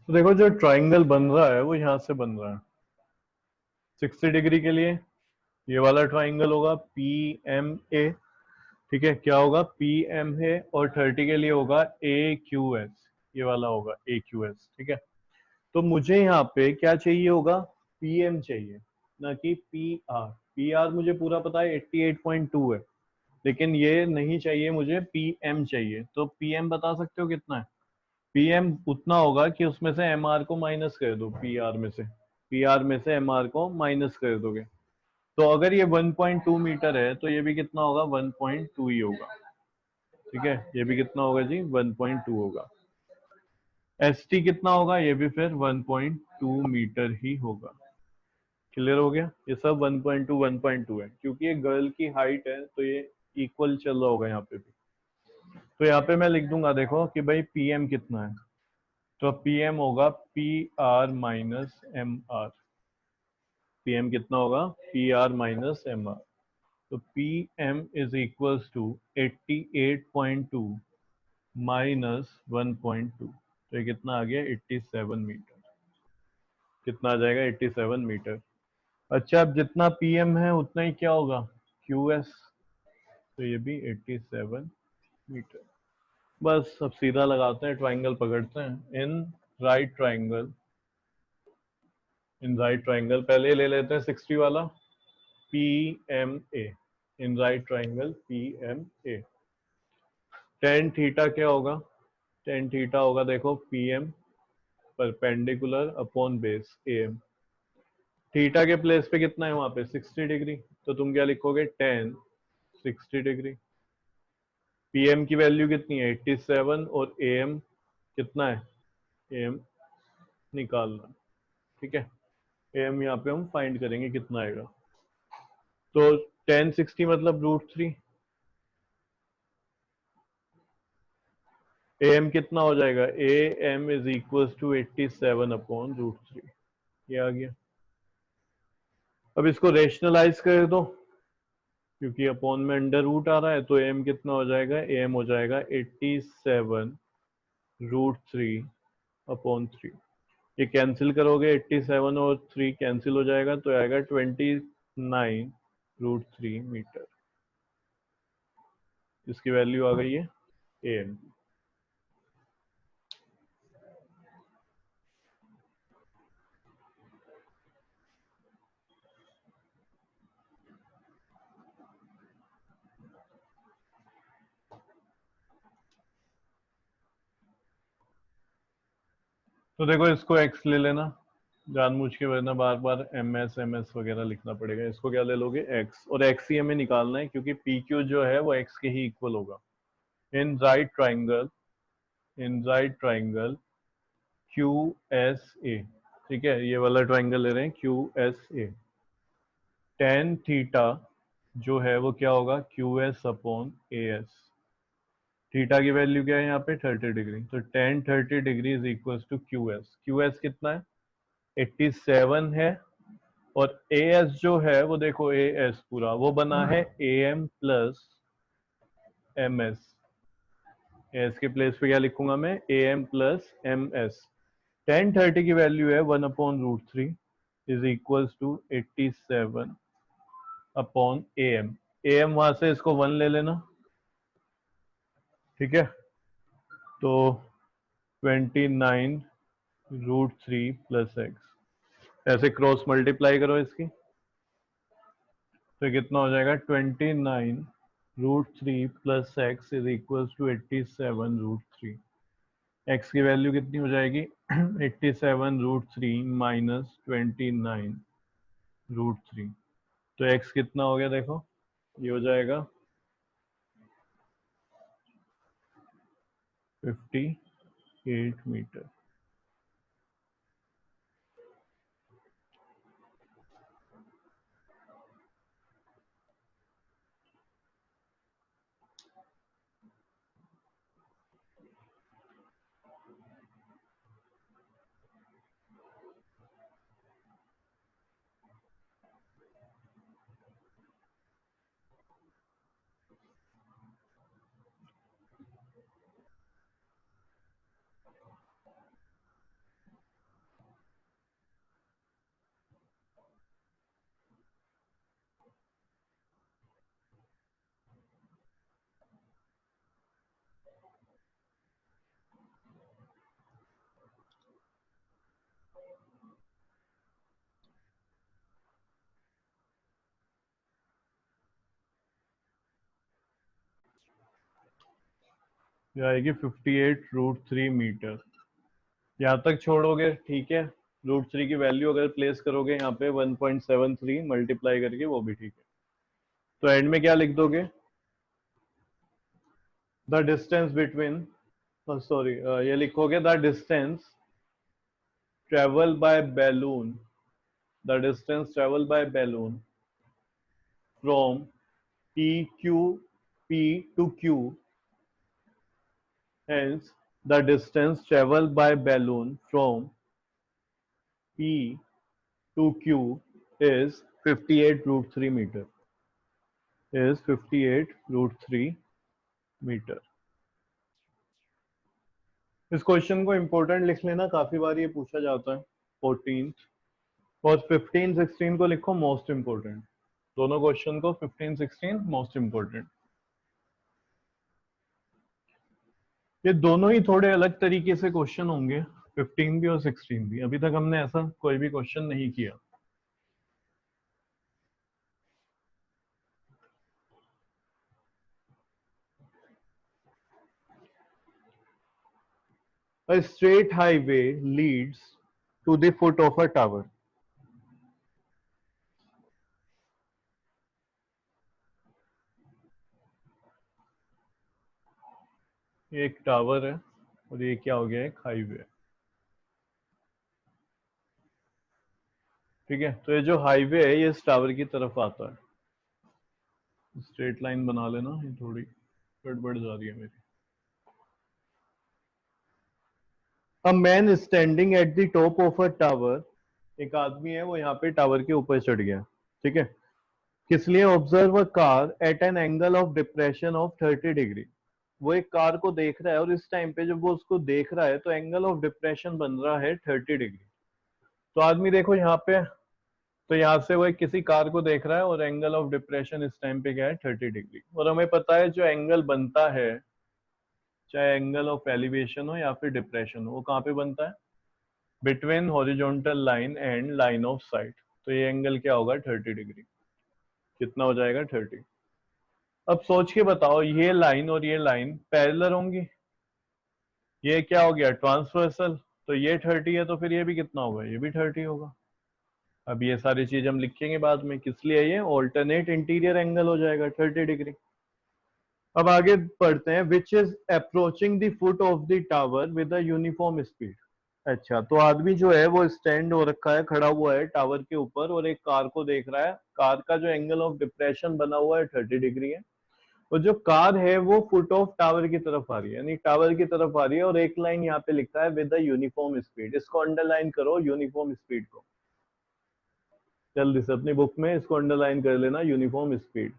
तो देखो जो ट्राइंगल बन रहा है वो यहाँ से बन रहा है 60 डिग्री के लिए। ये वाला ट्राइंगल होगा पी एम ए। ठीक है, क्या होगा पी एम ए, और 30 के लिए होगा ए क्यू एस। ये वाला होगा ए क्यू एस। ठीक है, तो मुझे यहाँ पे क्या चाहिए होगा, पी एम चाहिए, ना कि पी आर। पी आर मुझे पूरा पता है 88.2 है, लेकिन ये नहीं चाहिए, मुझे पी एम चाहिए। तो पी एम बता सकते हो कितना है? पी एम उतना होगा कि उसमें से एम आर को माइनस कर दो, पी आर में से। पी आर में से एम आर को माइनस कर दोगे, तो अगर ये 1.2 मीटर है तो ये भी कितना होगा, 1.2 ही होगा। ठीक है, ये भी कितना होगा जी, 1.2 होगा। एस टी कितना होगा, ये भी फिर 1.2 मीटर ही होगा। क्लियर हो गया? ये सब 1.2 1.2 है, क्योंकि ये गर्ल की हाइट है तो ये इक्वल चल रहा होगा यहाँ पे भी। तो यहाँ पे मैं लिख दूंगा, देखो कि भाई पी एम कितना है। तो पी एम होगा P R minus M R. P M कितना होगा, P R minus M R. तो P M is equals to 88.2 minus 1.2। तो ये कितना आ गया, 87 मीटर। कितना आ जाएगा, 87 मीटर। अच्छा, अब जितना पीएम है उतना ही क्या होगा, क्यू एस। तो ये भी 87 मीटर। बस अब सीधा लगाते हैं, ट्राइंगल पकड़ते हैं। In right triangle, in right triangle पहले ले लेते हैं 60 वाला, P M A. In right triangle P M A, tan theta क्या होगा, टेन थीटा होगा देखो P M perpendicular upon base A M. Theta के प्लेस पे कितना है वहां पे, 60 डिग्री। तो तुम क्या लिखोगे, टेन 60 डिग्री। पीएम की वैल्यू कितनी है, 87, और एएम कितना है, एएम निकालना। ठीक है, एएम यहाँ पे हम फाइंड करेंगे कितना आएगा। तो 1060 मतलब √3। एएम कितना हो जाएगा, A M is equal to 87/√3। ये आ गया। अब इसको रेशनलाइज कर दो, क्योंकि अपॉन में अंडर रूट आ रहा है, तो एम कितना हो जाएगा, एम हो जाएगा 87√3/3। ये कैंसिल करोगे, 87 और 3 कैंसिल हो जाएगा, तो आएगा 29√3 मीटर। इसकी वैल्यू आ गई है एम। तो देखो इसको एक्स ले लेना, जानबूझ के, वरना बार बार एम एस वगैरह लिखना पड़ेगा। इसको क्या ले लोगे, एक्स, और एक्स ही हमें निकालना है, क्योंकि पी क्यू जो है वो एक्स के ही इक्वल होगा। In right triangle, in right triangle Q S A. ठीक है, ये वाला ट्राइंगल ले रहे हैं Q S A. Tan theta जो है वो क्या होगा, Q S upon A S. Theta की वैल्यू क्या है यहाँ पे, 30 डिग्री। तो tan 30 degree is equal to Q S. Q S कितना है, 87 है। और ए एस जो है वो देखो, ए एस पूरा वो बना है A M plus M S. S के प्लेस पे क्या लिखूंगा मैं, A M plus M S. Tan 30 की वैल्यू है 1/√3 is equal to 87 upon A M. A M वहां से इसको 1 ले लेना। ठीक है, तो 29√3 प्लस एक्स, ऐसे क्रॉस मल्टीप्लाई करो इसकी, तो कितना हो जाएगा, 29√3 plus x is equal to 87√3। X की वैल्यू कितनी हो जाएगी, 87√3 माइनस 29√3। तो एक्स कितना हो गया देखो, ये हो जाएगा 58 मीटर। ये आएगी 58√3 मीटर। यहाँ तक छोड़ोगे ठीक है, √3 की वैल्यू अगर प्लेस करोगे यहाँ पे 1.73 मल्टीप्लाई करके वो भी ठीक है। तो एंड में क्या लिख दोगे, द डिस्टेंस बिटवीन, सॉरी ये लिखोगे the distance travel by balloon, the distance travel by balloon from P Q P to Q, hence the distance traveled by balloon from P to Q is 58√3 meter, is 58√3 metre. इस question को important लिख लेना, काफी बार ये पूछा जाता है। 14 और 15 16 को लिखो मोस्ट इंपोर्टेंट, दोनों क्वेश्चन को 15 16 मोस्ट इंपोर्टेंट। ये दोनों ही थोड़े अलग तरीके से क्वेश्चन होंगे, 15 भी और 16 भी। अभी तक हमने ऐसा कोई भी क्वेश्चन नहीं किया। A straight highway leads to the foot of a tower. ये एक टावर है और ये क्या हो गया, एक हाईवे। ठीक है, तो ये जो हाईवे है ये इस टावर की तरफ आता है। स्ट्रेट लाइन बना लेना, ये थोड़ी गड़बड़ जा रही है मेरी। A man is standing at the top of a tower. एक आदमी है वो यहाँ पे टावर के ऊपर चढ़ गया। ठीक है, किस लिए? Observe a car eight an angle of depression of 30 degree. वो एक कार को देख रहा है और इस टाइम पे जब वो उसको देख रहा है तो एंगल ऑफ डिप्रेशन बन रहा है 30 डिग्री। तो आदमी देखो यहाँ पे, तो यहाँ से वो एक किसी कार को देख रहा है और एंगल ऑफ डिप्रेशन इस टाइम पे क्या है, 30 डिग्री। और हमें पता है जो एंगल बनता है, चाहे एंगल ऑफ एलिवेशन हो या फिर डिप्रेशन हो, वो कहाँ पे बनता है? Between horizontal line and line of site. तो ये एंगल क्या होगा, 30 डिग्री। कितना हो जाएगा, 30। अब सोच के बताओ, ये लाइन और ये लाइन पैरेलल होंगी, ये क्या हो गया, ट्रांसवर्सल। तो ये 30 है तो फिर ये भी कितना होगा, ये भी 30 होगा। अब ये सारी चीज हम लिखेंगे बाद में, किस लिए? ये ऑल्टरनेट इंटीरियर एंगल हो जाएगा 30 डिग्री। अब आगे पढ़ते हैं, which is approaching the foot of the tower with a uniform speed. अच्छा, तो आदमी जो है वो स्टैंड हो रखा है, खड़ा हुआ है टावर के ऊपर और एक कार को देख रहा है। कार का जो एंगल ऑफ डिप्रेशन बना हुआ है 30 डिग्री है, और जो कार है वो फुट ऑफ टावर की तरफ आ रही है, यानी टावर की तरफ आ रही है। और एक लाइन यहाँ पे लिखा है विद अ यूनिफॉर्म स्पीड, इसको अंडरलाइन करो, यूनिफॉर्म स्पीड को जल्दी से अपनी बुक में इसको अंडरलाइन कर लेना, uniform speed.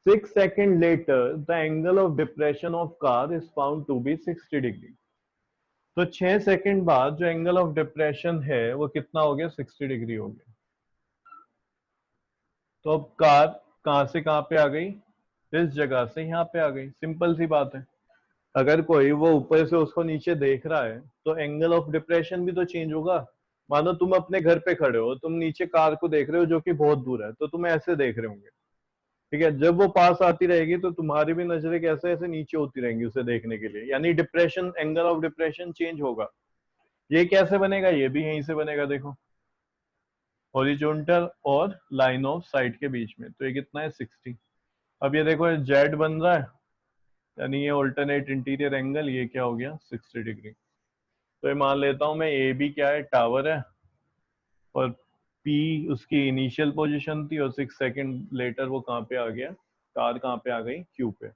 6 second later the angle of depression of car is found to be 60 degree. तो 6 सेकेंड बाद जो एंगल ऑफ डिप्रेशन है वो कितना हो गया, 60 डिग्री हो गया। तो अब कार कहां से कहां पे आ गई, इस जगह से यहाँ पे आ गई। सिंपल सी बात है। अगर कोई वो ऊपर से उसको नीचे देख रहा है तो एंगल ऑफ डिप्रेशन भी तो चेंज होगा। मानो तुम अपने घर पे खड़े हो, तुम नीचे कार को देख रहे हो जो कि बहुत दूर है, तो तुम ऐसे देख रहे होंगे। ठीक है, जब वो पास आती रहेगी तो तुम्हारी भी नजरें कैसे ऐसे नीचे होती रहेंगी उसे देखने के लिए, यानी depression, angle of depression change होगा। ये कैसे बनेगा, ये भी यहीं से बनेगा, देखो हॉरिजॉन्टल और लाइन ऑफ साइट के बीच में। तो ये कितना है, 60। अब ये देखो जेड बन रहा है, यानी ये ऑल्टरनेट इंटीरियर एंगल, ये क्या हो गया, 60 डिग्री। तो ये मान लेता हूं मैं, ए बी क्या है, टावर है, और पी उसकी इनिशियल पोजीशन थी, और 6 सेकेंड लेटर वो कहाँ पे आ गया, कार कहाँ पे आ गई, क्यू पे।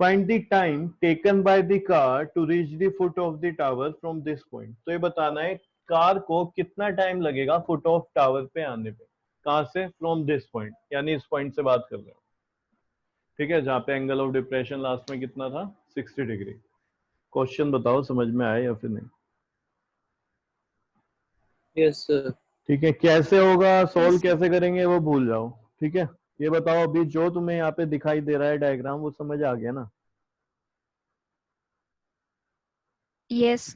Find the time taken by the car to reach the foot of the tower from this point. तो ये बताना है कार को कितना टाइम लगेगा फुट ऑफ टावर पे आने पे। कहां से, फ्रॉम दिस पॉइंट, यानी इस पॉइंट से बात कर रहे हो। ठीक है, जहाँ पे एंगल ऑफ डिप्रेशन लास्ट में कितना था, 60 डिग्री। क्वेश्चन बताओ समझ में आया या फिर नहीं? Yes sir. ठीक है, कैसे होगा, सॉल्व यस कैसे करेंगे वो भूल जाओ। ठीक है, ये बताओ अभी जो तुम्हें यहाँ पे दिखाई दे रहा है डायग्राम, वो समझ आ गया ना? यस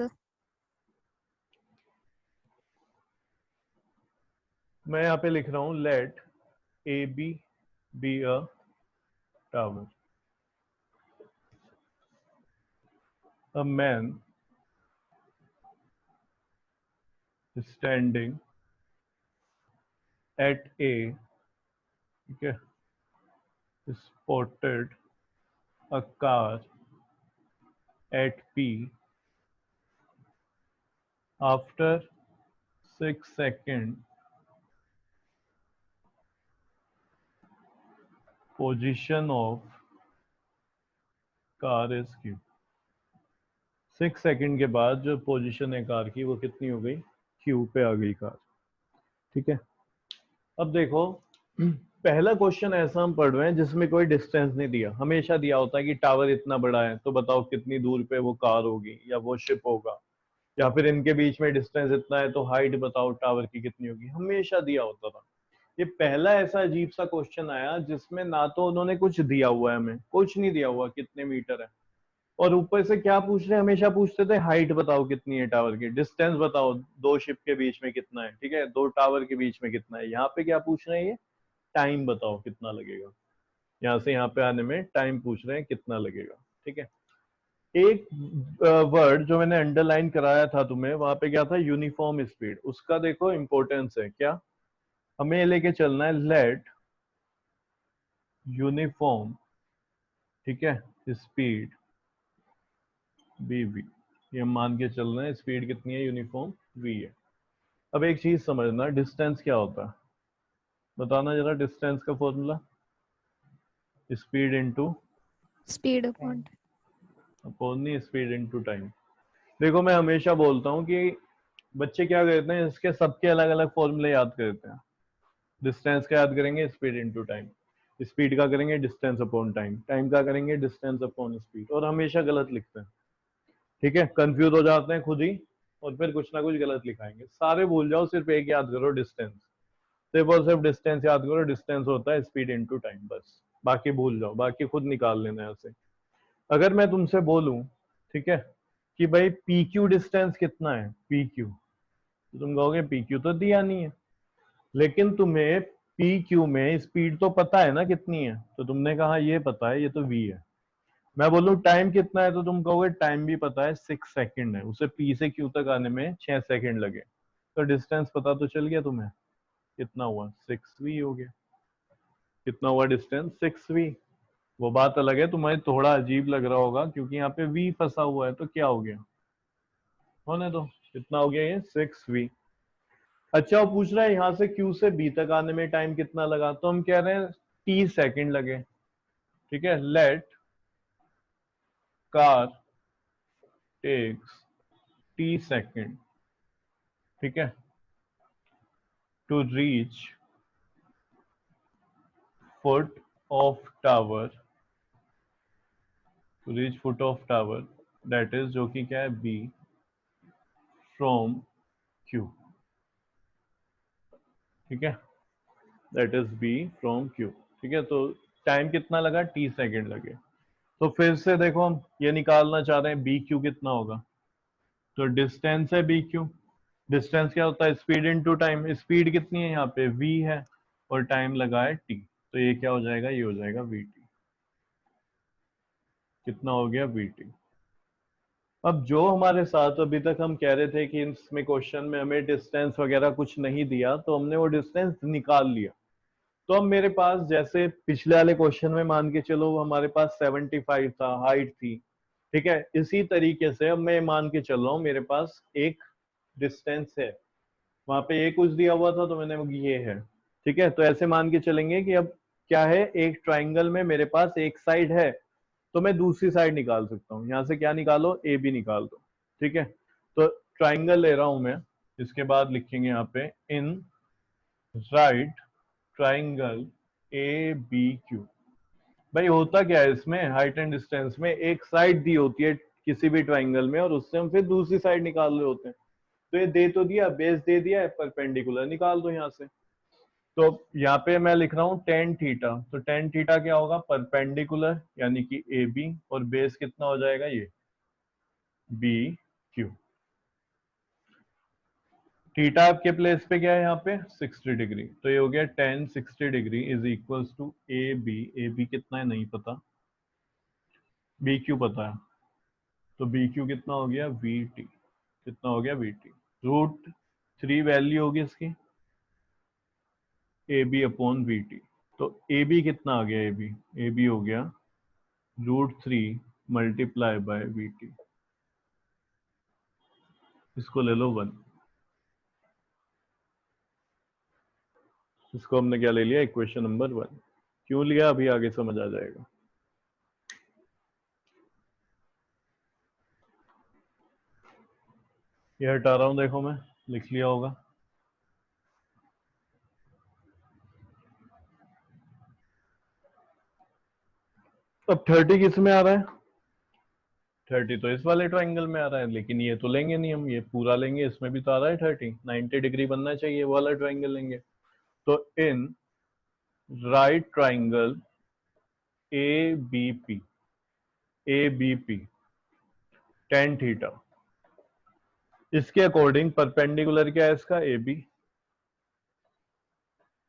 मैं यहाँ पे लिख रहा हूँ, let A B be a tower. a man standing at A, ठीक है, spotted a car at P after 6 seconds. Position of car is Q. 6 second के बाद जो पोजीशन है कार की वो कितनी हो गई, Q पे आ गई कार। ठीक है, अब देखो पहला क्वेश्चन ऐसा हम पढ़ रहे हैं जिसमें कोई डिस्टेंस नहीं दिया। हमेशा दिया होता है कि टावर इतना बड़ा है तो बताओ कितनी दूर पे वो कार होगी या वो शिप होगा, या फिर इनके बीच में डिस्टेंस इतना है तो हाइट बताओ टावर की कितनी होगी, हमेशा दिया होता था। ये पहला ऐसा अजीब सा क्वेश्चन आया जिसमें ना तो उन्होंने कुछ दिया हुआ है, हमें कुछ नहीं दिया हुआ कितने मीटर है, और ऊपर से क्या पूछ रहे हैं, हमेशा पूछते थे हाइट बताओ कितनी है टावर की, डिस्टेंस बताओ दो शिप के बीच में कितना है, ठीक है, दो टावर के बीच में कितना है। यहाँ पे क्या पूछ रहे हैं, ये टाइम बताओ कितना लगेगा, यहाँ से यहाँ पे आने में टाइम पूछ रहे हैं कितना लगेगा। ठीक है, एक वर्ड जो मैंने अंडरलाइन कराया था तुम्हें, वहां पे क्या था, यूनिफॉर्म स्पीड, उसका देखो इंपॉर्टेंस है क्या, हमें लेके चलना है लेट यूनिफॉर्म, ठीक है, स्पीड बी वी, ये मान के चल रहे हैं स्पीड कितनी है, यूनिफॉर्म वी है। अब एक चीज समझना, डिस्टेंस क्या होता है, बताना जरा, डिस्टेंस का formula speed into Speed upon upon speed into time. देखो मैं हमेशा बोलता हूँ कि बच्चे क्या करते हैं, इसके सबके अलग अलग फॉर्मूले याद करते हैं। डिस्टेंस का याद करेंगे स्पीड इनटू टाइम, स्पीड का करेंगे डिस्टेंस अपॉन टाइम, टाइम का करेंगे डिस्टेंस अपॉन स्पीड, और हमेशा गलत लिखते हैं। ठीक है, कंफ्यूज हो जाते हैं खुद ही और फिर कुछ ना कुछ गलत लिखाएंगे। सारे भूल जाओ, सिर्फ एक याद करो, डिस्टेंस, सिर्फ और सिर्फ डिस्टेंस याद करो, डिस्टेंस होता है स्पीड इनटू टाइम, बस बाकी भूल जाओ, बाकी खुद निकाल लेना है ऐसे। अगर मैं तुमसे बोलूं, ठीक है, कि भाई पी क्यू डिस्टेंस कितना है, पी क्यू, तो तुम कहोगे पी क्यू तो दिया नहीं है, लेकिन तुम्हें पी क्यू में स्पीड तो पता है ना कितनी है, तो तुमने कहा ये पता है, ये तो वी है। मैं बोलूं टाइम कितना है, तो तुम कहोगे टाइम भी पता है 6 सेकंड है, उसे पी से क्यू तक आने में 6 सेकंड लगे, तो डिस्टेंस पता तो चल गया तुम्हें, कितना हुआ, 6v हो गया। कितना हुआ डिस्टेंस, 6v। वो बात अलग है, तुम्हें थोड़ा अजीब लग रहा होगा क्योंकि यहाँ पे v फंसा हुआ है, तो क्या हो गया, होने दो, कितना हो गया ये 6v। अच्छा, वो पूछ रहा है यहाँ से q से b तक आने में टाइम कितना लगा, तो हम कह रहे हैं t सेकंड लगे। ठीक है, let car takes t second, ठीक है, to reach foot of tower, to reach foot of tower, that is जो कि क्या है b फ्रॉम q। ठीक है, that is b from q। ठीक है, तो टाइम कितना लगा, t सेकंड लगे। तो फिर से देखो हम ये निकालना चाह रहे हैं बी क्यू कितना होगा, तो डिस्टेंस है बी क्यू, डिस्टेंस क्या होता है, स्पीड इनटू टाइम, स्पीड कितनी है यहाँ पे v है और टाइम लगा है t, तो ये क्या हो जाएगा, ये हो जाएगा vt। कितना हो गया vt। अब जो हमारे साथ अभी तक हम कह रहे थे कि इसमें क्वेश्चन में हमें डिस्टेंस वगैरह कुछ नहीं दिया, तो हमने वो डिस्टेंस निकाल लिया। तो अब मेरे पास जैसे पिछले वाले क्वेश्चन में मान के चलो हमारे पास 75 था, हाइट थी, ठीक है, इसी तरीके से अब मैं मान के चल रहा हूँ मेरे पास एक डिस्टेंस है, वहां पे ये कुछ दिया हुआ था तो मैंने ये है। ठीक है, तो ऐसे मान के चलेंगे कि अब क्या है, एक ट्राइंगल में मेरे पास एक साइड है, तो मैं दूसरी साइड निकाल सकता हूँ, यहाँ से क्या निकालो, ए बी निकाल दो। ठीक है, तो ट्राइंगल ले रहा हूं मैं, इसके बाद लिखेंगे यहाँ पे in right triangle A B Q. भाई होता क्या है इसमें, हाइट एंड डिस्टेंस में एक साइड दी होती है किसी भी ट्राइंगल में और उससे हम फिर दूसरी साइड निकाल रहे होते हैं। तो ये दे तो दिया, बेस दे दिया है, परपेंडिकुलर निकाल दो यहाँ से। तो यहाँ पे मैं लिख रहा हूँ टेन थीटा, तो टेन थीटा क्या होगा, परपेंडिकुलर यानी कि ए बी, और बेस कितना हो जाएगा, ये बी क्यू। थीटा आपके प्लेस पे क्या है यहाँ पे 60 डिग्री, तो ये हो गया tan 60 degree is equals to A B. A B कितना है नहीं पता, बी क्यू पता है, तो बी क्यू कितना हो गया वी टी, कितना हो गया वी टी। √3 वैल्यू होगी इसकी, A B upon v t. तो ए बी कितना आ गया, ए बी हो गया √3 मल्टीप्लाई बाय वी टी, इसको ले लो 1। इसको हमने क्या ले लिया, इक्वेशन नंबर 1। क्यों लिया अभी आगे समझ आ जाएगा। ये हटा रहा हूं, देखो मैं लिख लिया होगा। अब 30 किस में आ रहा है, 30 तो इस वाले ट्राइंगल में आ रहा है, लेकिन ये तो लेंगे नहीं हम, ये पूरा लेंगे। इसमें भी तो आ रहा है 30, 90 डिग्री बनना चाहिए, वो वाला ट्राइंगल लेंगे। तो in right triangle A B P, A B P tan theta, इसके अकॉर्डिंग परपेंडिकुलर क्या है इसका, ए बी,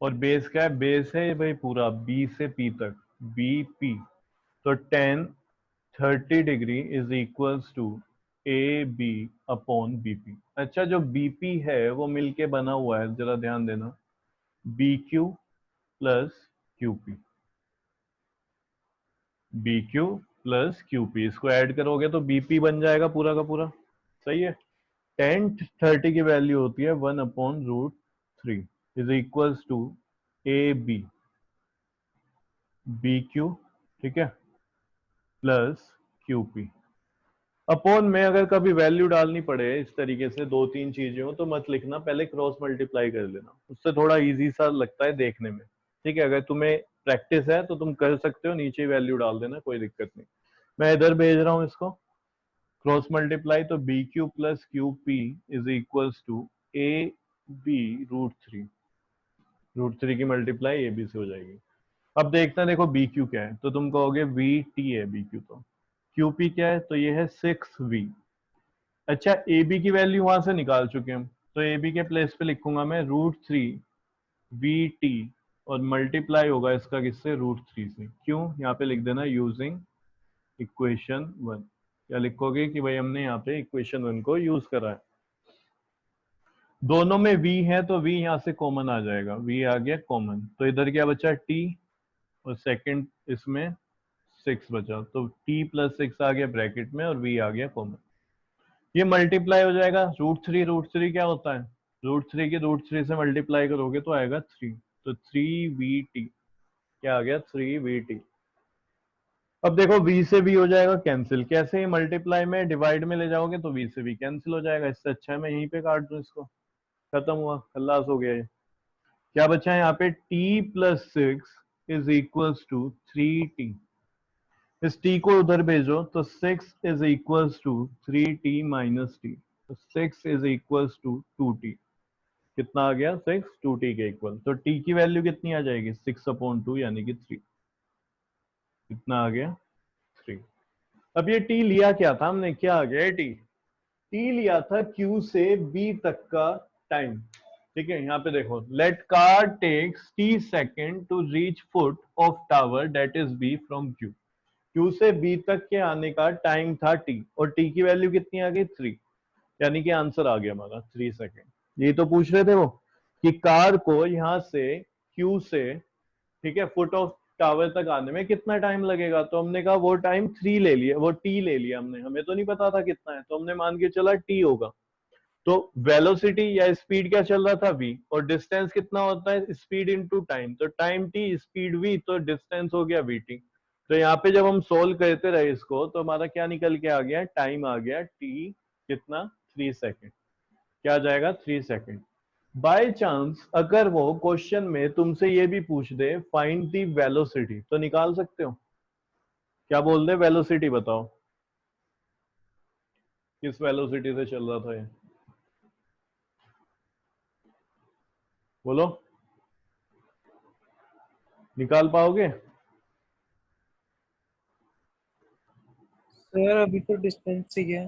और बेस क्या है, बेस है भाई पूरा बी से पी तक, बी पी। तो tan 30 degree is equals to A B upon B P. अच्छा, जो बीपी है वो मिलके बना हुआ है, जरा ध्यान देना, B Q plus Q P, B Q plus Q P, इसको ऐड करोगे तो बीपी बन जाएगा पूरा का पूरा। सही है। tan 30 की वैल्यू होती है 1/√3 is equals to A B, B Q, ठीक है, प्लस क्यू पी अपॉन में। अगर कभी वैल्यू डालनी पड़े इस तरीके से, दो तीन चीजें हो, तो मत लिखना, पहले क्रॉस मल्टीप्लाई कर लेना, उससे थोड़ा इजी सा लगता है देखने में। ठीक है, अगर तुम्हें प्रैक्टिस है तो तुम कर सकते हो, नीचे वैल्यू डाल देना, कोई दिक्कत नहीं। मैं इधर भेज रहा हूं इसको क्रॉस मल्टीप्लाई, तो B Q plus Q P is equals to A B √3 की मल्टीप्लाई ए बी से हो जाएगी। अब देखते हैं, देखो बी क्यू क्या है, तो तुम कहोगे वी टी है बी क्यू, तो क्यू पी क्या है, तो ये है 6V। अच्छा, ए बी की वैल्यू वहां से निकाल चुके हम, तो ए बी के प्लेस पे लिखूंगा मैं √3 वी टी, और मल्टीप्लाई होगा इसका किससे, √3 से। क्यों, यहाँ पे लिख देना यूजिंग इक्वेशन 1। क्या लिखोगे कि भाई हमने यहाँ पे इक्वेशन 1 को यूज करा है। दोनों में v है तो v यहाँ से कॉमन आ जाएगा, v आ गया कॉमन, तो इधर क्या बचा t, और सेकंड इसमें 6 बचा, तो t प्लस 6 आ गया ब्रैकेट में, और v आ गया कॉमन। ये मल्टीप्लाई हो जाएगा, √3 क्या होता है, √3 के √3 से मल्टीप्लाई करोगे तो आएगा 3, तो 3VT, क्या आ गया 3VT। अब देखो v से v हो जाएगा कैंसिल, कैसे, मल्टीप्लाई में डिवाइड में ले जाओगे तो v से v कैंसिल हो जाएगा। इससे अच्छा है मैं यहीं पे काट दूं इसको, खत्म हुआ, खल्लास हो गया ये। क्या बचा है यहाँ पे, t plus 6 is equals to 3t, इस t को उधर भेजो तो 6 is equals to 3t minus t, तो 6 इज इक्वल्स टू 2t। कितना आ गया, 6 2t के इक्वल, तो t की वैल्यू कितनी आ जाएगी, 6/2 यानी कि 3। कितना आ गया, 3। अब ये t लिया क्या था हमने, क्या आ गया t, t लिया था q से b तक का टाइम। ठीक है, यहाँ पे देखो, let car takes t second to reach foot of tower that is b from q। q से b तक के आने का टाइम था t, और t की वैल्यू कितनी आ गई, 3, यानी कि आंसर आ गया हमारा 3 सेकेंड। ये तो पूछ रहे थे वो कि कार को यहाँ से q से, ठीक है, फुट ऑफ टावर तक आने में कितना टाइम लगेगा, तो हमने कहा वो टाइम 3 ले लिया, वो t ले लिया हमने, हमें तो नहीं पता था कितना है, तो हमने मान के चला t होगा। तो वेलोसिटी या स्पीड क्या चल रहा था, v, और डिस्टेंस कितना होता है, स्पीड इनटू टाइम, तो टाइम t स्पीड v, तो डिस्टेंस हो गया vt। तो यहाँ पे जब हम सोल्व करते रहे इसको, तो हमारा क्या निकल के आ गया, टाइम आ गया t कितना, 3 सेकेंड। क्या आ जाएगा, 3 सेकेंड। बाय चांस अगर वो क्वेश्चन में तुमसे ये भी पूछ दे फाइंड दी वेलोसिटी, तो निकाल सकते हो। क्या बोल दे, वेलोसिटी बताओ, किस वेलोसिटी से चल रहा था ये, बोलो, निकाल पाओगे। सर अभी तो डिस्टेंस ही है।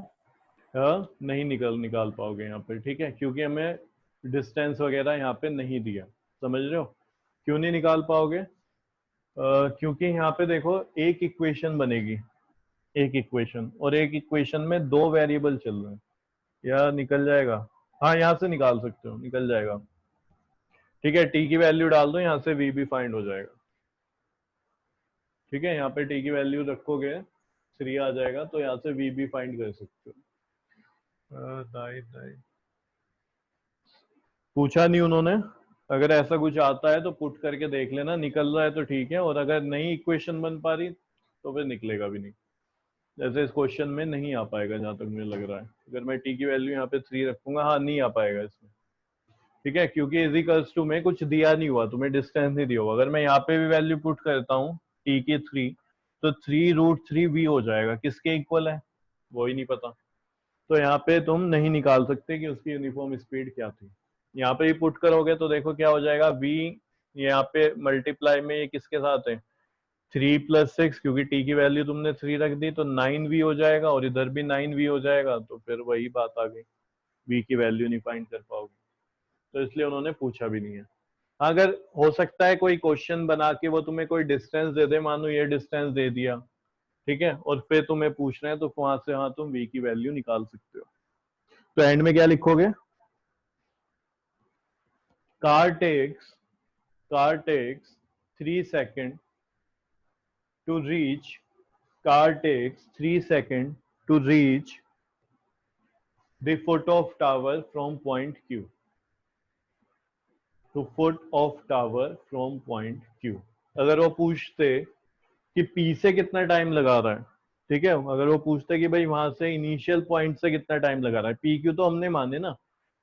हाँ, नहीं निकाल पाओगे यहाँ पे, ठीक है, क्योंकि हमें डिस्टेंस वगैरह यहाँ पे नहीं दिया। समझ रहे हो क्यों नहीं निकाल पाओगे, क्योंकि यहाँ पे देखो एक इक्वेशन बनेगी, एक इक्वेशन, और एक इक्वेशन में दो वेरिएबल चल रहे हैं, या निकल जाएगा? हाँ यहाँ से निकाल सकते हो, निकल जाएगा। ठीक है, टी की वैल्यू डाल दो, यहाँ से वी भी फाइंड हो जाएगा। ठीक है, यहाँ पे टी की वैल्यू रखोगे 3 आ जाएगा, तो यहाँ से वी भी फाइंड कर सकते हो। पूछा नहीं उन्होंने, अगर ऐसा कुछ आता है तो पुट करके देख लेना, निकल रहा है तो ठीक है, और अगर नहीं इक्वेशन बन पा रही तो फिर निकलेगा भी नहीं। जैसे इस क्वेश्चन में नहीं आ पाएगा जहां तक मुझे लग रहा है, अगर मैं टी की वैल्यू यहाँ पे 3 रखूंगा, हाँ नहीं आ पाएगा इसमें। ठीक है, क्योंकि इजिकल्स टू में कुछ दिया नहीं हुआ, तुम्हें डिस्टेंस नहीं दिया हुआ। अगर मैं यहाँ पे भी वैल्यू पुट करता हूँ टी की 3, तो 3√3 हो जाएगा, किसके इक्वल है वो ही नहीं पता। तो यहाँ पे तुम नहीं निकाल सकते कि उसकी यूनिफॉर्म स्पीड क्या थी। यहाँ पे ही पुट करोगे तो देखो क्या हो जाएगा, v यहाँ पे मल्टीप्लाई में ये किसके साथ है, 3+6, क्योंकि t की वैल्यू तुमने 3 रख दी तो 9v हो जाएगा, और इधर भी 9v हो जाएगा, तो फिर वही बात आ गई, v की वैल्यू नहीं फाइंड कर पाओगे, तो इसलिए उन्होंने पूछा भी नहीं है। अगर हो सकता है कोई क्वेश्चन बना के वो तुम्हें कोई डिस्टेंस दे दे, मानो ये डिस्टेंस दे दिया, ठीक है, और फिर तुम्हें पूछना है, तो वहां से हाँ तुम v की वैल्यू निकाल सकते हो। तो एंड में क्या लिखोगे, car takes 3 second to reach car takes 3 seconds to reach the foot of tower from point Q to foot of tower from point Q। अगर वो पूछते कि P से कितना टाइम लगा रहा है, ठीक है, अगर वो पूछते कि भाई वहां से इनिशियल पॉइंट से कितना टाइम लगा रहा है, PQ तो हमने माने ना,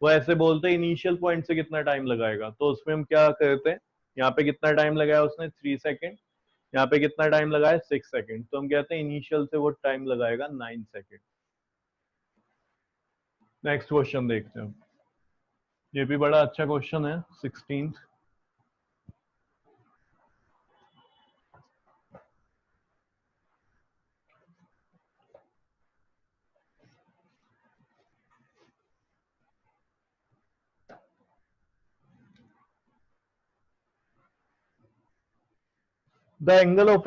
वो ऐसे बोलते इनिशियल पॉइंट से कितना टाइम लगाएगा, तो उसमें हम क्या करते हैं, यहाँ पे कितना टाइम लगाया उसने 3 सेकंड, यहाँ पे कितना टाइम लगा है 6 सेकंड, तो हम कहते हैं इनिशियल से वो टाइम लगाएगा 9 सेकंड। नेक्स्ट क्वेश्चन देखते हैं, ये भी बड़ा अच्छा क्वेश्चन है, 16th। The angle of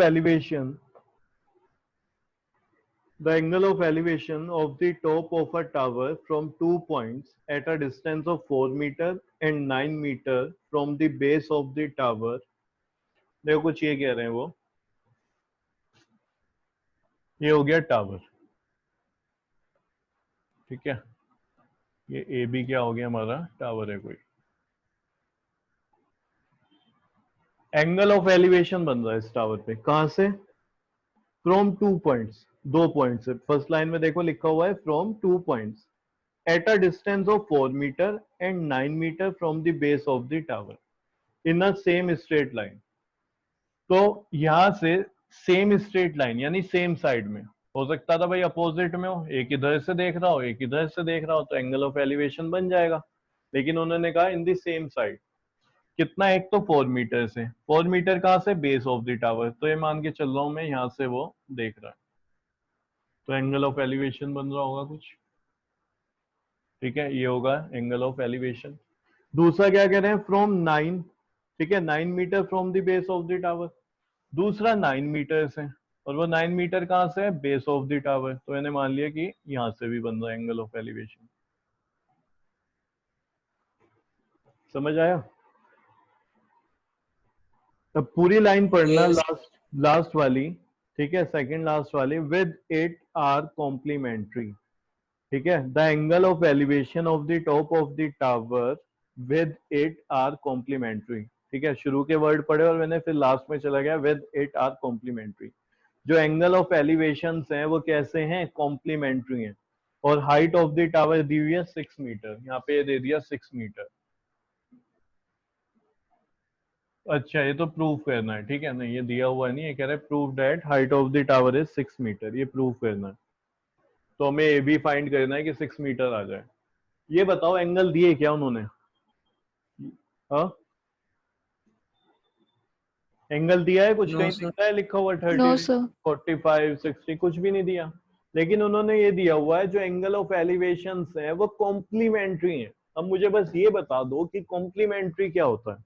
elevation of the top of a tower from 2 points at a distance of 4 meter and 9 meter from the base of the tower। देखो कुछ ये कह रहे हैं वो, ये हो गया टावर, ठीक है, ये ए बी क्या हो गया हमारा, टावर है कोई। एंगल ऑफ एलिवेशन बन रहा है इस टावर पे, कहां से, फ्रॉम 2 पॉइंट्स, 2 पॉइंट से। फर्स्ट लाइन में देखो लिखा हुआ है from 2 points at a distance of 4 meter and 9 meter from the base of the tower in a same straight line। तो यहां से सेम स्ट्रेट लाइन यानी सेम साइड में, हो सकता था भाई अपोजिट में हो, एक इधर से देख रहा हो एक इधर से देख रहा हो, तो एंगल ऑफ एलिवेशन बन जाएगा, लेकिन उन्होंने कहा इन दी सेम साइड। कितना, एक तो 4 मीटर से, 4 मीटर कहां से, बेस ऑफ द टावर, तो ये मान के चल रहा हूं मैं यहां से वो देख रहा है, तो एंगल ऑफ एलिवेशन बन रहा होगा कुछ, ठीक है, ये होगा एंगल ऑफ एलिवेशन। दूसरा क्या कह रहे हैं, फ्रॉम 9, ठीक है, 9 metre from the base of the tower, दूसरा 9 मीटर से, और वो 9 मीटर कहां से है, बेस ऑफ द टावर, तो मैंने मान लिया कि यहां से भी बन रहा है एंगल ऑफ एलिवेशन। समझ आया? अब पूरी लाइन पढ़ना, Yes. लास्ट वाली, ठीक है, सेकंड लास्ट वाली, विद इट आर कॉम्प्लीमेंट्री, ठीक है, the angle of elevation of the top of the tower with it are complementary, ठीक है, शुरू के वर्ड पढ़े और मैंने फिर लास्ट में चला गया विद इट आर कॉम्प्लीमेंट्री। जो एंगल ऑफ एलिवेशन हैं वो कैसे हैं, कॉम्प्लीमेंट्री हैं, और हाइट ऑफ द टावर दी हुई है 6 मीटर, यहाँ पे ये दे दिया 6 मीटर। अच्छा, ये तो प्रूव करना है, ठीक है, नहीं ये दिया हुआ नहीं, ये कह रहा है prove that height of the tower is 6 metre, ये प्रूव करना है, तो हमें ये भी फाइंड करना है कि 6 मीटर आ जाए। ये बताओ एंगल दिए क्या उन्होंने, हाँ एंगल दिया है कुछ, No, कहीं sir. दिखता है लिखा हुआ 30 No, sir. 45 60, कुछ भी नहीं दिया, लेकिन उन्होंने ये दिया हुआ है जो एंगल ऑफ एलिवेशन है वो कॉम्प्लीमेंट्री है। अब मुझे बस ये बता दो कि कॉम्प्लीमेंट्री क्या होता है,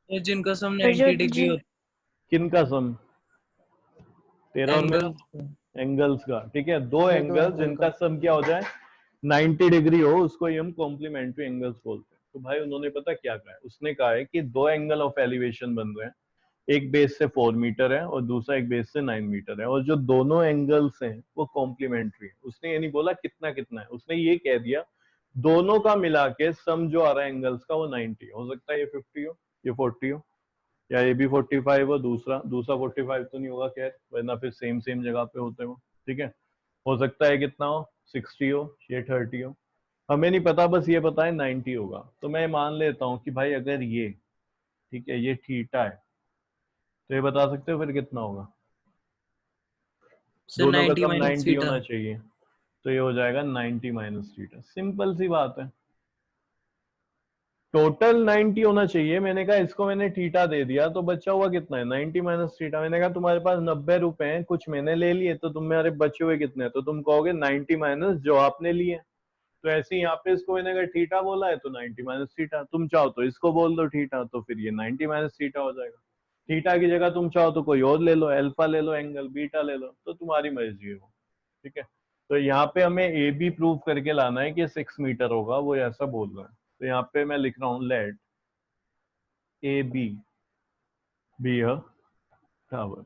ये जिनका सम तो 90 डिग्री होता किन का सम, तेरा और मेरा एंगल एंगल्स का, ठीक है, दो ये दो एंगल्स एंगल जिनका का सम क्या हो जाए 90 डिग्री हो, उसको ही हम कॉम्प्लीमेंट्री एंगल्स बोलते हैं। तो भाई उन्होंने पता क्या कहा है, उसने कहा है कि दो एंगल ऑफ एलिवेशन बन रहे हैं, एक बेस से 4 मीटर है और दूसरा एक बेस से 9 मीटर है, और जो दोनों एंगल्स हैं वो कॉम्प्लीमेंट्री है। उसने ये नहीं बोला कितना कितना है, उसने ये कह दिया दोनों का मिला के सम जो आ रहा है एंगल्स का वो 90 हो सकता है, ये 50 हो, ये 40 हो, या ये भी 45 हो, दूसरा दूसरा 45 तो नहीं होगा खैर, वरना फिर सेम सेम जगह पे होते हो, ठीक है। हो सकता है कितना हो, 60 हो, ये 30 हो, हमें नहीं पता, बस ये पता है 90 होगा। तो मैं मान लेता हूँ कि भाई अगर ये, ठीक है, ये थीटा है, तो ये बता सकते हो फिर कितना होगा, सर दोनों का 90 सम माइनस 90 थीटा। होना चाहिए, तो ये हो जाएगा 90 माइनस थीटा। सिंपल सी बात है, टोटल 90 होना चाहिए। मैंने कहा इसको मैंने थीटा दे दिया तो बचा हुआ कितना है 90 माइनस थीटा। मैंने कहा तुम्हारे पास 90 रुपए हैं, कुछ मैंने ले लिए, तो तुम्हारे बचे हुए कितने हैं, तो तुम कहोगे 90 माइनस जो आपने लिए। तो ऐसे ही यहाँ पे इसको मैंने अगर थीटा बोला है तो 90 माइनस थीटा, तुम चाहो तो इसको बोल दो थीटा, तो फिर ये 90 माइनस थीटा हो जाएगा। थीटा की जगह तुम चाहो तो कोई और ले लो, अल्फा ले लो, एंगल बीटा ले लो, तो तुम्हारी मर्जी है वो, ठीक है। तो यहाँ पे हमें ए बी प्रूव करके लाना है कि 6 मीटर होगा, वो ऐसा बोल रहा है। तो यहाँ पे मैं लिख रहा हूँ let A B be a tower,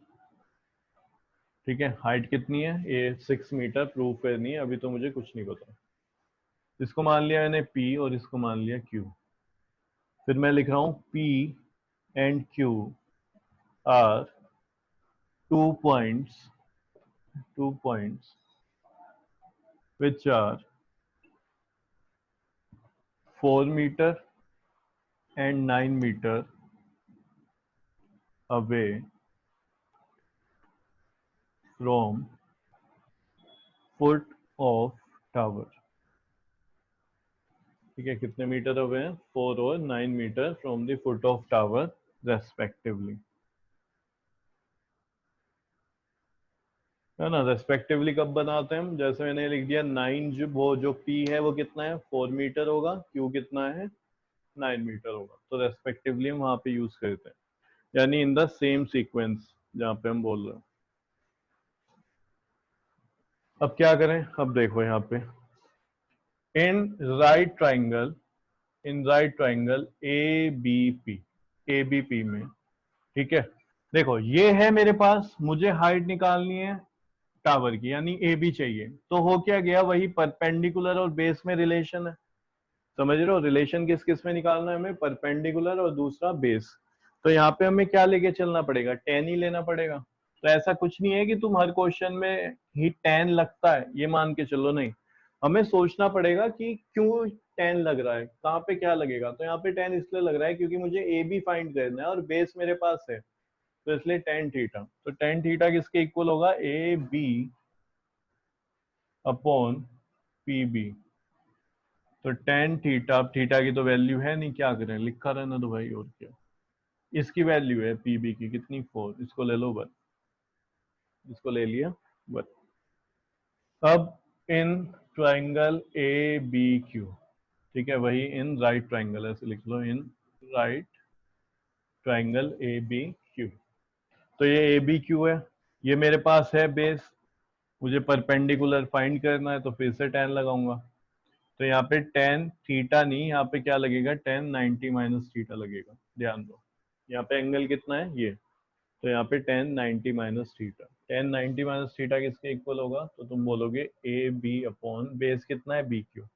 ठीक है। हाइट कितनी है, ए 6 मीटर प्रूव करनी है, अभी तो मुझे कुछ नहीं पता। इसको मान लिया मैंने P और इसको मान लिया Q। फिर मैं लिख रहा हूं P and Q are 2 points which are 4 meter and 9 meter away from foot of tower, ठीक है। कितने मीटर अवे हैं, 4 और 9 metre from the foot of tower respectively, है ना। रेस्पेक्टिवली कब बनाते हैं हम, जैसे मैंने लिख दिया 9, जो P है वो कितना है 4 मीटर होगा, Q कितना है 9 मीटर होगा, तो रेस्पेक्टिवली हम वहां पे यूज करते हैं, यानी इन द सेम सीक्वेंस जहां पे हम बोल रहे हैं। अब क्या करें, अब देखो यहाँ पे in right triangle, in right triangle A B P में, ठीक है। देखो ये है मेरे पास, मुझे हाइट निकालनी है टावर की, यानी ए बी चाहिए, तो हो क्या गया, वही परपेंडिकुलर और बेस में रिलेशन है, समझ रहे हो। रिलेशन किस किस में निकालना है हमें, परपेंडिकुलर और दूसरा बेस। तो यहाँ पे हमें क्या लेके चलना पड़ेगा, टेन ही लेना पड़ेगा। तो ऐसा कुछ नहीं है कि तुम हर क्वेश्चन में ही टेन लगता है ये मान के चलो, नहीं, हमें सोचना पड़ेगा कि क्यों टेन लग रहा है, कहाँ पे क्या लगेगा। तो यहाँ पे टेन इसलिए लग रहा है क्योंकि मुझे ए बी फाइंड करना है और बेस मेरे पास है, तो इसलिए टेन थीटा। तो टेन थीटा किसके इक्वल होगा, A B upon P B. तो टेन थीटा, अब थीटा की तो वैल्यू है नहीं, क्या करें, लिखा रहना दो भाई, और क्या। इसकी वैल्यू है पीबी की कितनी 4, इसको ले लो 1, इसको ले लिया 1। अब in triangle A B Q, ठीक है, वही इन राइट ट्राइंगल, ऐसे लिख लो, in right triangle A B Q. तो ये ए बी क्यू है, ये मेरे पास है बेस, मुझे परपेंडिकुलर फाइंड करना है, तो फिर से टेन लगाऊंगा। तो यहाँ पे टेन थीटा नहीं, यहाँ पे क्या लगेगा, टेन 90 माइनस थीटा लगेगा, ध्यान दो। यहाँ पे एंगल कितना है ये, तो यहाँ पे ten 90 minus theta, ten 90 minus theta किसके इक्वल होगा, तो तुम बोलोगे ए बी अपॉन बेस कितना है बी क्यू,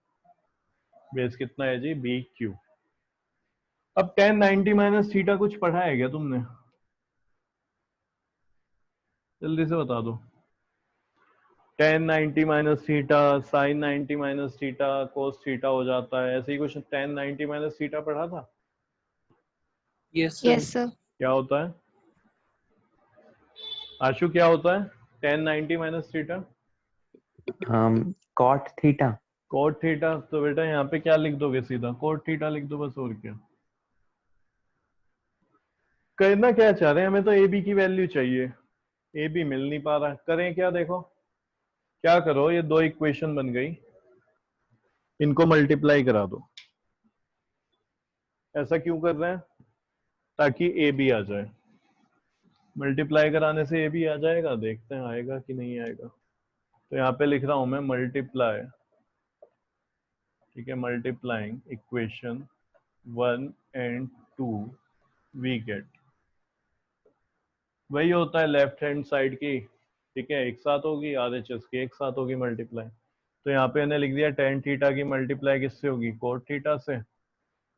बेस कितना है जी बी क्यू। अब टेन 90 माइनस थीटा कुछ पढ़ा है क्या तुमने, जल्दी से बता दो। Tan 90 minus theta, sin 90 minus theta, cos theta हो जाता है, ऐसे ही कुछ टेन 90 माइनस थीटा पढ़ा था। Yes sir. Yes, sir. क्या होता है आशु, क्या होता है tan 90 minus theta, cot theta. Cot theta. तो बेटा यहाँ पे क्या लिख दोगे, सीधा कोट थीटा लिख दो बस, और क्या। करना क्या चाह रहे हैं, हमें तो ए बी की वैल्यू चाहिए, ए बी मिल नहीं पा रहा है, करें क्या, देखो क्या करो, ये दो इक्वेशन बन गई, इनको मल्टीप्लाई करा दो। ऐसा क्यों कर रहे हैं, ताकि ए बी आ जाए, मल्टीप्लाई कराने से ये भी आ जाएगा, देखते हैं आएगा कि नहीं आएगा। तो यहाँ पे लिख रहा हूं मैं मल्टीप्लाई, ठीक है, multiplying equation 1 and 2 we get, वही होता है लेफ्ट हैंड साइड की, ठीक है, एक साथ होगी, आरएचएस की एक साथ होगी मल्टीप्लाई। तो यहाँ पे मैंने लिख दिया टेन थीटा की मल्टीप्लाई किससे होगी, कोट थीटा से,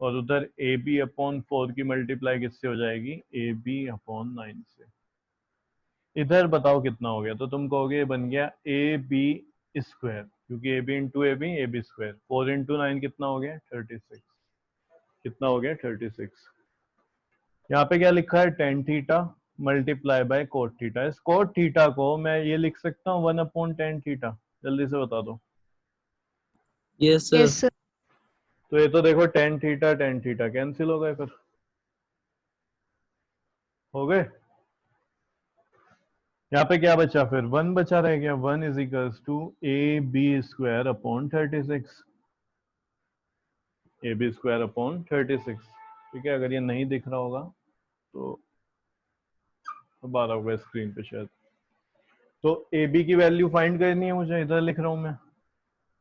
और उधर ए बी अपॉन 4 की मल्टीप्लाई किससे हो जाएगी, ए बी अपॉन 9 से। इधर बताओ कितना हो गया, तो तुम कहोगे बन गया ए बी स्क्वायर, क्योंकि A B into A B square, 4 into 9 कितना हो गया 36, कितना हो गया 36। यहाँ पे क्या लिखा है, tan theta multiply by cot theta. इस कोट थीटा को मैं ये लिख सकता हूँ 1 अपॉन टेन थीटा, जल्दी से बता दो। Yes, sir. Yes, sir. तो ये तो देखो टेन थीटा कैंसिल हो गए, फिर हो गए। यहाँ पे क्या बचा, फिर 1 बचा रह गया, 1 is equals to A B square upon 36, A B square upon 36, ठीक है। अगर ये नहीं दिख रहा होगा तो बाहर होगा स्क्रीन पे शायद। तो ए बी की वैल्यू फाइंड करनी है मुझे, इधर लिख रहा हूं मैं।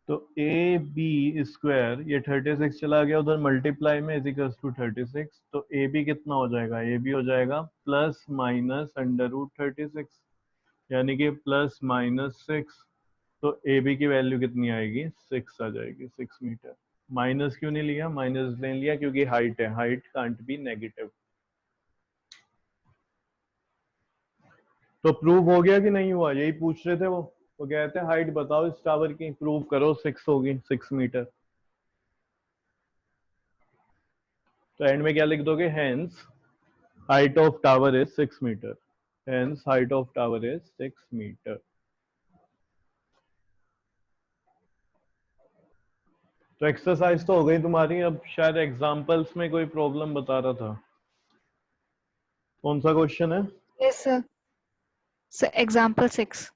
तो ए बी स्क्वायर, ये 36 चला गया उधर मल्टीप्लाई में, इज इक्वल्स टू 36। तो ए बी कितना हो जाएगा, ए बी हो जाएगा प्लस माइनस अंडर रूट 36, यानी कि प्लस माइनस 6। तो ए बी की वैल्यू कितनी आएगी, 6 आ जाएगी, 6 मीटर। माइनस क्यों नहीं लिया, माइनस नहीं लिया क्योंकि हाइट है, हाइट कांट बी नेगेटिव। तो प्रूव हो गया कि नहीं हुआ, यही पूछ रहे थे वो कहते हैं हाइट बताओ इस टावर की, प्रूव करो 6 होगी, 6 मीटर। तो एंड में क्या लिख दोगे, hence height of tower is 6 metre, hence height of tower is 6 metre. तो एक्सरसाइज तो हो गई तुम्हारी, अब शायद एग्जांपल्स में कोई प्रॉब्लम बता रहा था। कौन सा क्वेश्चन है, Yes, sir. So, example 6.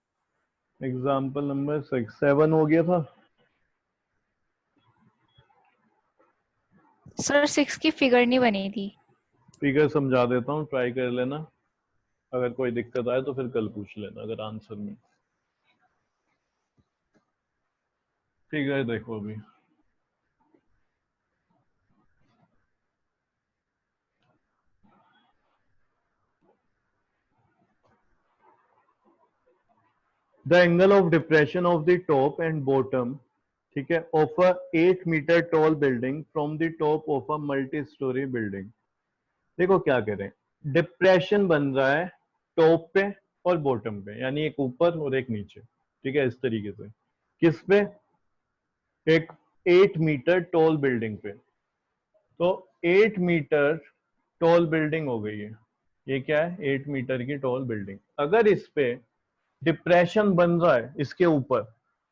Example number 6, 7 हो गया था। Sir, 6 की फिगर नहीं बनी थी। फिगर समझा देता हूँ, ट्राई कर लेना, अगर कोई दिक्कत आए तो फिर कल पूछ लेना अगर आंसर में। फिगर देखो अभी, the angle of depression of the top and bottom, ठीक है, of a 8 metre tall building from the top of a multi storey building. देखो क्या करें, डिप्रेशन बन रहा है टॉप पे और बॉटम पे, यानी एक ऊपर और एक नीचे, ठीक है, इस तरीके से। किस पे, एक 8 मीटर टॉल बिल्डिंग पे। तो 8 मीटर टॉल बिल्डिंग हो गई है, ये क्या है 8 मीटर की टॉल बिल्डिंग। अगर इस पे डिप्रेशन बन रहा है इसके ऊपर,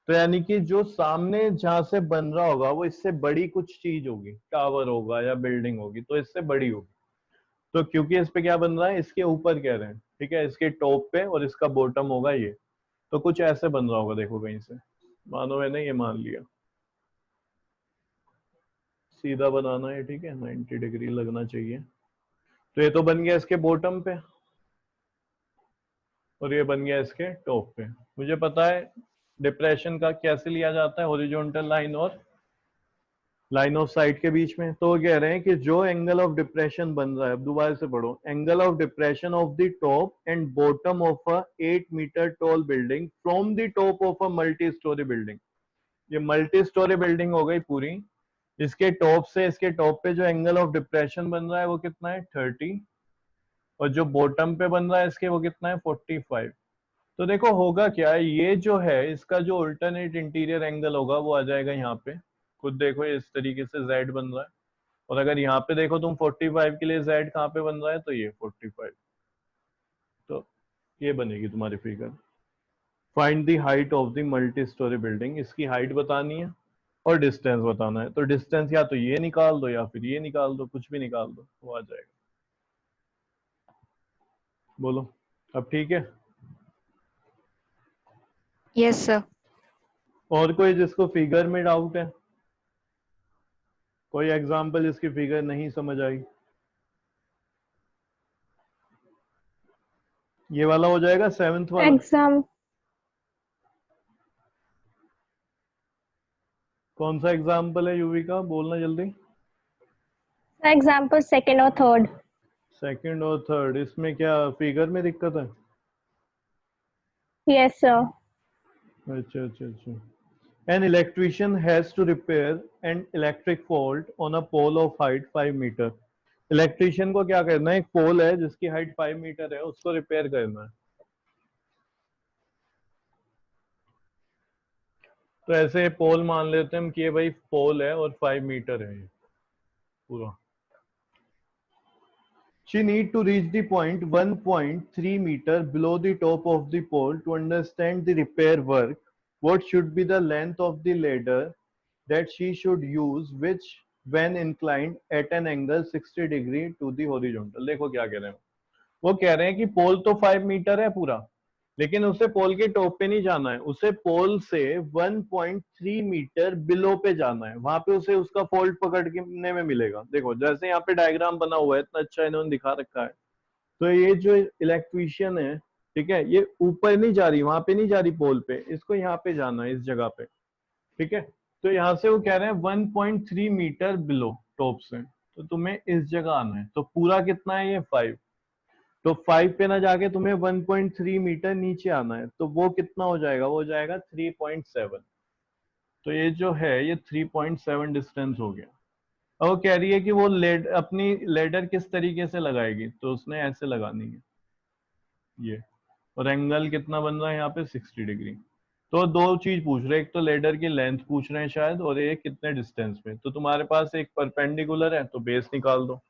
तो यानी कि जो सामने जहां से बन रहा होगा वो इससे बड़ी कुछ चीज होगी, टावर होगा या बिल्डिंग होगी, तो इससे बड़ी होगी। तो क्योंकि इस पे क्या बन रहा है, इसके ऊपर कह रहे हैं, ठीक है, इसके टॉप पे, और इसका बॉटम होगा ये, तो कुछ ऐसे बन रहा होगा, देखो कहीं से, मानो मैंने ये मान लिया, सीधा बनाना है, ठीक है, 90 डिग्री लगना चाहिए। तो ये तो बन गया इसके बॉटम पे, और ये बन गया इसके टॉप पे। मुझे पता है डिप्रेशन का कैसे लिया जाता है, हॉरिजॉन्टल लाइन और लाइन ऑफ साइट के बीच में। तो कह रहे हैं कि जो एंगल ऑफ डिप्रेशन बन रहा है, अब दोबारा से पढ़ो, angle of depression of the top and bottom of a 8 metre tall building from the top of a multi storey building. ये मल्टी स्टोरी बिल्डिंग हो गई पूरी, इसके टॉप से इसके टॉप पे जो एंगल ऑफ डिप्रेशन बन रहा है वो कितना है 30, और जो बॉटम पे बन रहा है इसके वो कितना है 45। तो देखो होगा क्या, ये जो है इसका जो अल्टरनेट इंटीरियर एंगल होगा वो आ जाएगा यहाँ पे। खुद देखो ये इस तरीके से z बन रहा है, और अगर यहाँ पे देखो तुम 45 के लिए z कहाँ पे बन रहा है, तो ये 45। तो ये बनेगी तुम्हारी figure. Find the height of the multi storey building, इसकी हाइट बतानी है और डिस्टेंस बताना है। तो डिस्टेंस या तो ये निकाल दो या फिर ये निकाल दो, कुछ भी निकाल दो वो आ जाएगा। बोलो अब ठीक है। Yes, sir. और कोई जिसको फिगर में डाउट है, कोई एग्जांपल जिसकी फिगर नहीं समझ आई। ये वाला हो जाएगा 7th वाला। एग्जाम कौन सा एग्जाम्पल है युविका, बोलना जल्दी। एग्जाम्पल सेकेंड और थर्ड। सेकंड और थर्ड, इसमें क्या फिगर में दिक्कत है? Yes sir. अच्छा अच्छा अच्छा। An electrician has to repair an electric fault on a pole of height 5 metre. Electrician को क्या करना है, एक पोल है जिसकी हाइट 5 मीटर है, उसको रिपेयर करना है। तो ऐसे पोल मान लेते हैं हम कि ये भाई पोल है और 5 मीटर है ये पूरा। She need to reach the point 1.3 meter below the top of the pole to understand the repair work. What should be the length of the ladder that she should use, which when inclined at an angle 60 degree to the horizontal। देखो क्या कह रहे हैं, वो कह रहे हैं कि पोल तो 5 मीटर है पूरा, लेकिन उसे पोल के टॉप पे नहीं जाना है, उसे पोल से 1.3 मीटर बिलो पे जाना है, वहां पे उसे उसका फॉल्ट पकड़ने में मिलेगा। देखो जैसे यहाँ पे डायग्राम बना हुआ है, इतना अच्छा इन्होंने दिखा रखा है। तो ये जो इलेक्ट्रीशियन है, ठीक है, ये ऊपर नहीं जा रही, वहां पे नहीं जा रही पोल पे, इसको यहाँ पे जाना है, इस जगह पे, ठीक है। तो यहाँ से वो कह रहे हैं 1.3 मीटर बिलो टॉप से, तो तुम्हें इस जगह आना है। तो पूरा कितना है ये 5, तो 5 पे ना जाके तुम्हें 1.3 मीटर नीचे आना है, तो वो कितना हो जाएगा, वो हो जाएगा 3.7। तो ये जो है ये 3.7 डिस्टेंस हो गया। और वो कह रही है कि वो अपनी लेडर किस तरीके से लगाएगी, तो उसने ऐसे लगानी है ये, और एंगल कितना बन रहा है यहाँ पे 60 डिग्री। तो दो चीज पूछ रहे हैं, एक तो लेडर की लेंथ पूछ रहे हैं शायद, और एक कितने डिस्टेंस पे। तो तुम्हारे पास एक परपेंडिकुलर है तो बेस निकाल दो,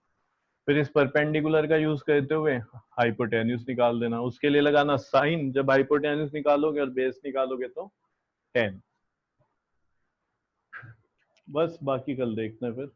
फिर इस परपेंडिकुलर का यूज करते हुए हाइपोटेन्यूस निकाल देना, उसके लिए लगाना साइन, जब हाइपोटेन्यूस निकालोगे और बेस निकालोगे तो 10। बस बाकी कल देखना फिर।